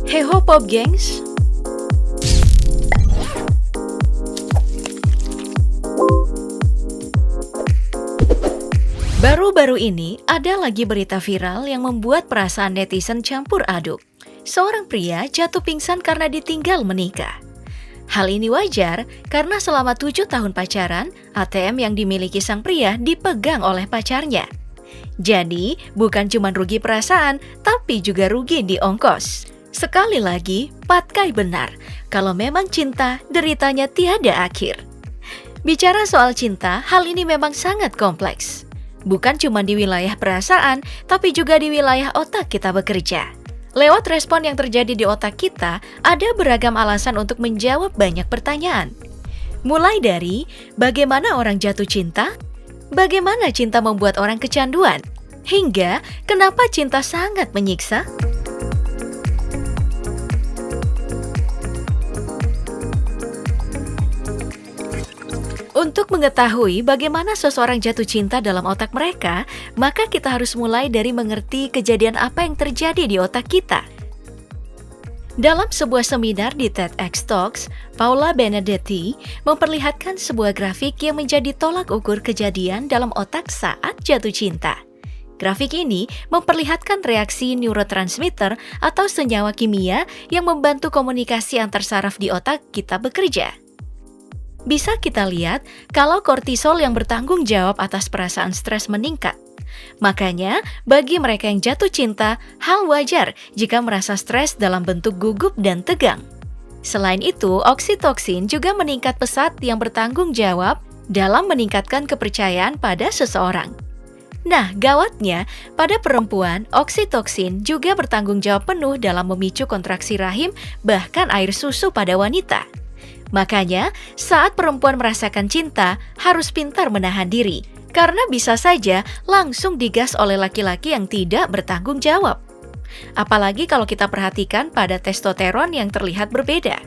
Hey ho Pop Gengs, baru-baru ini ada lagi berita viral yang membuat perasaan netizen campur aduk. Seorang pria jatuh pingsan karena ditinggal menikah. Hal ini wajar karena selama 7 tahun pacaran, ATM yang dimiliki sang pria dipegang oleh pacarnya. Jadi, bukan cuma rugi perasaan, tapi juga rugi di ongkos. Sekali lagi, Patkai benar, kalau memang cinta, deritanya tiada akhir. Bicara soal cinta, hal ini memang sangat kompleks. Bukan cuma di wilayah perasaan, tapi juga di wilayah otak kita bekerja. Lewat respon yang terjadi di otak kita, ada beragam alasan untuk menjawab banyak pertanyaan. Mulai dari, bagaimana orang jatuh cinta? Bagaimana cinta membuat orang kecanduan? Hingga, kenapa cinta sangat menyiksa? Untuk mengetahui bagaimana seseorang jatuh cinta dalam otak mereka, maka kita harus mulai dari mengerti kejadian apa yang terjadi di otak kita. Dalam sebuah seminar di TEDx Talks, Paula Benedetti memperlihatkan sebuah grafik yang menjadi tolak ukur kejadian dalam otak saat jatuh cinta. Grafik ini memperlihatkan reaksi neurotransmitter atau senyawa kimia yang membantu komunikasi antar saraf di otak kita bekerja. Bisa kita lihat kalau kortisol yang bertanggung jawab atas perasaan stres meningkat. Makanya, bagi mereka yang jatuh cinta, hal wajar jika merasa stres dalam bentuk gugup dan tegang. Selain itu, oksitoksin juga meningkat pesat yang bertanggung jawab dalam meningkatkan kepercayaan pada seseorang. Nah, gawatnya, pada perempuan, oksitoksin juga bertanggung jawab penuh dalam memicu kontraksi rahim, bahkan air susu pada wanita. Makanya, saat perempuan merasakan cinta, harus pintar menahan diri, karena bisa saja langsung digas oleh laki-laki yang tidak bertanggung jawab. Apalagi kalau kita perhatikan pada testosteron yang terlihat berbeda.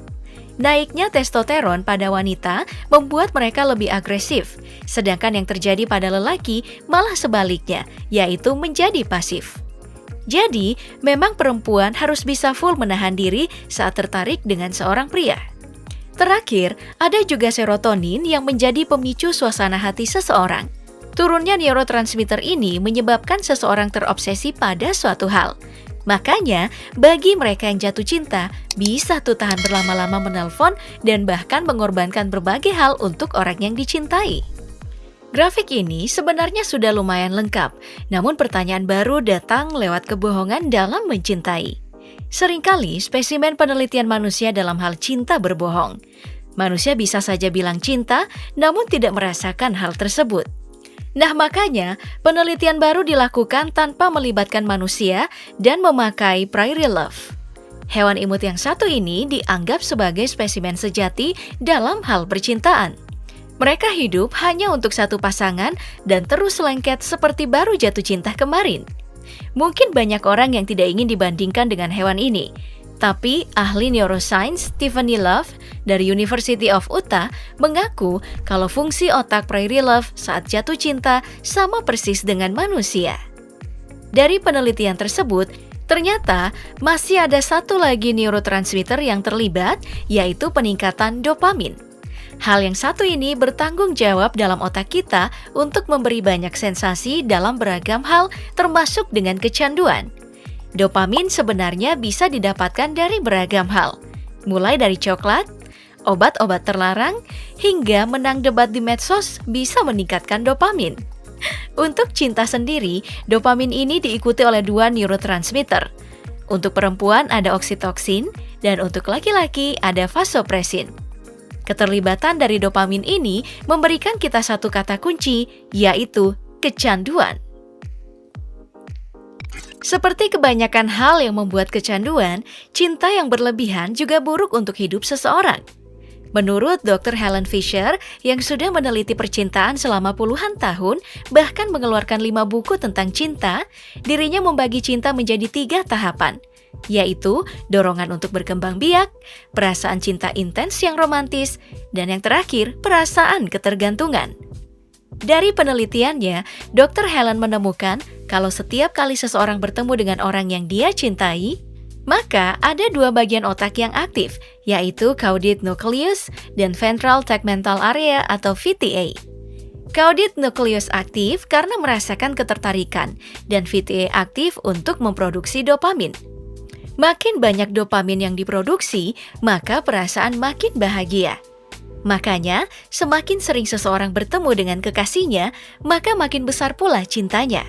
Naiknya testosteron pada wanita membuat mereka lebih agresif, sedangkan yang terjadi pada lelaki malah sebaliknya, yaitu menjadi pasif. Jadi, memang perempuan harus bisa full menahan diri saat tertarik dengan seorang pria. Terakhir, ada juga serotonin yang menjadi pemicu suasana hati seseorang. Turunnya neurotransmitter ini menyebabkan seseorang terobsesi pada suatu hal. Makanya, bagi mereka yang jatuh cinta, bisa tuh tahan berlama-lama menelpon dan bahkan mengorbankan berbagai hal untuk orang yang dicintai. Grafik ini sebenarnya sudah lumayan lengkap, namun pertanyaan baru datang lewat kebohongan dalam mencintai. Seringkali spesimen penelitian manusia dalam hal cinta berbohong. Manusia bisa saja bilang cinta, namun tidak merasakan hal tersebut. Nah, makanya penelitian baru dilakukan tanpa melibatkan manusia dan memakai prairie love. Hewan imut yang satu ini dianggap sebagai spesimen sejati dalam hal percintaan. Mereka hidup hanya untuk satu pasangan dan terus lengket seperti baru jatuh cinta kemarin. Mungkin banyak orang yang tidak ingin dibandingkan dengan hewan ini, tapi ahli neuroscience Tiffany Love dari University of Utah mengaku kalau fungsi otak prairie love saat jatuh cinta sama persis dengan manusia. Dari penelitian tersebut, ternyata masih ada satu lagi neurotransmitter yang terlibat, yaitu peningkatan dopamin. Hal yang satu ini bertanggung jawab dalam otak kita untuk memberi banyak sensasi dalam beragam hal, termasuk dengan kecanduan. Dopamin sebenarnya bisa didapatkan dari beragam hal, mulai dari coklat, obat-obat terlarang, hingga menang debat di medsos bisa meningkatkan dopamin. Untuk cinta sendiri, dopamin ini diikuti oleh 2 neurotransmitter. Untuk perempuan ada oksitoksin, dan untuk laki-laki ada vasopresin. Keterlibatan dari dopamin ini memberikan kita satu kata kunci, yaitu kecanduan. Seperti kebanyakan hal yang membuat kecanduan, cinta yang berlebihan juga buruk untuk hidup seseorang. Menurut Dr. Helen Fisher yang sudah meneliti percintaan selama puluhan tahun, bahkan mengeluarkan 5 buku tentang cinta, dirinya membagi cinta menjadi 3 tahapan, yaitu dorongan untuk berkembang biak, perasaan cinta intens yang romantis, dan yang terakhir, perasaan ketergantungan. Dari penelitiannya, Dr. Helen menemukan kalau setiap kali seseorang bertemu dengan orang yang dia cintai, Maka ada dua bagian otak yang aktif, yaitu caudate nucleus dan ventral tegmental area atau VTA. Caudate nucleus aktif karena merasakan ketertarikan, dan VTA aktif untuk memproduksi dopamin. Makin banyak dopamin yang diproduksi, maka perasaan makin bahagia. Makanya, semakin sering seseorang bertemu dengan kekasihnya, maka makin besar pula cintanya.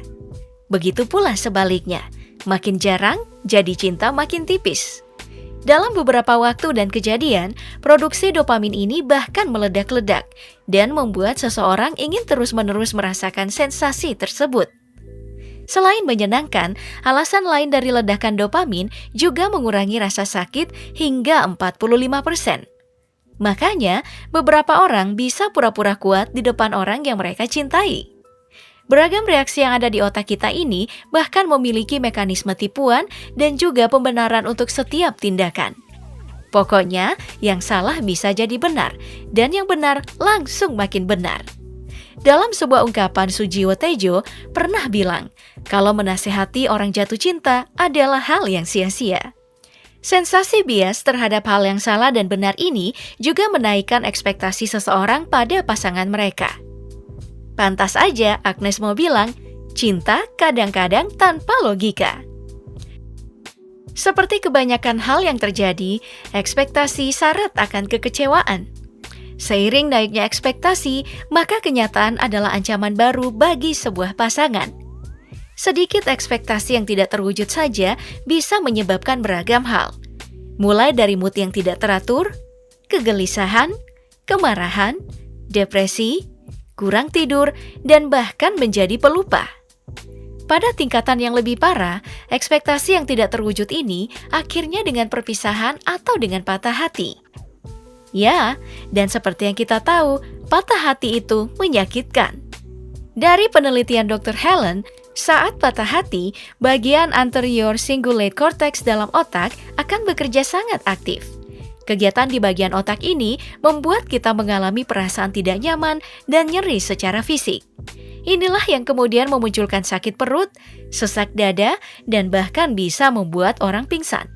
Begitu pula sebaliknya, makin jarang, jadi cinta makin tipis. Dalam beberapa waktu dan kejadian, produksi dopamin ini bahkan meledak-ledak dan membuat seseorang ingin terus-menerus merasakan sensasi tersebut. Selain menyenangkan, alasan lain dari ledakan dopamin juga mengurangi rasa sakit hingga 45%. Makanya, beberapa orang bisa pura-pura kuat di depan orang yang mereka cintai. Beragam reaksi yang ada di otak kita ini bahkan memiliki mekanisme tipuan dan juga pembenaran untuk setiap tindakan. Pokoknya, yang salah bisa jadi benar, dan yang benar langsung makin benar. Dalam sebuah ungkapan Sujiwo Tejo pernah bilang, kalau menasehati orang jatuh cinta adalah hal yang sia-sia. Sensasi bias terhadap hal yang salah dan benar ini juga menaikkan ekspektasi seseorang pada pasangan mereka. Pantas aja Agnes mau bilang, cinta kadang-kadang tanpa logika. Seperti kebanyakan hal yang terjadi, ekspektasi syarat akan kekecewaan. Seiring naiknya ekspektasi, maka kenyataan adalah ancaman baru bagi sebuah pasangan. Sedikit ekspektasi yang tidak terwujud saja bisa menyebabkan beragam hal. Mulai dari mood yang tidak teratur, kegelisahan, kemarahan, depresi, kurang tidur, dan bahkan menjadi pelupa. Pada tingkatan yang lebih parah, ekspektasi yang tidak terwujud ini akhirnya dengan perpisahan atau dengan patah hati. Ya, dan seperti yang kita tahu, patah hati itu menyakitkan. Dari penelitian Dr. Helen, saat patah hati, bagian anterior cingulate cortex dalam otak akan bekerja sangat aktif. Kegiatan di bagian otak ini membuat kita mengalami perasaan tidak nyaman dan nyeri secara fisik. Inilah yang kemudian memunculkan sakit perut, sesak dada, dan bahkan bisa membuat orang pingsan.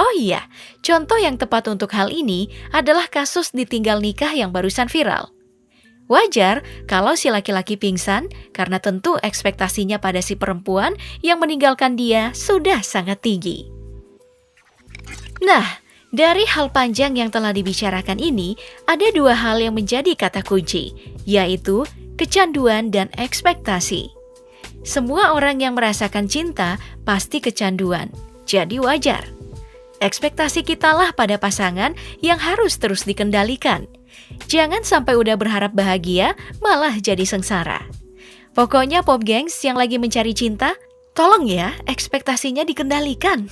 Oh iya, contoh yang tepat untuk hal ini adalah kasus ditinggal nikah yang barusan viral. Wajar kalau si laki-laki pingsan karena tentu ekspektasinya pada si perempuan yang meninggalkan dia sudah sangat tinggi. Nah, dari hal panjang yang telah dibicarakan ini, ada dua hal yang menjadi kata kunci, yaitu kecanduan dan ekspektasi. Semua orang yang merasakan cinta pasti kecanduan, jadi wajar. Ekspektasi kitalah pada pasangan yang harus terus dikendalikan. Jangan sampai udah berharap bahagia, malah jadi sengsara. Pokoknya Pop Gengs yang lagi mencari cinta, tolong ya ekspektasinya dikendalikan.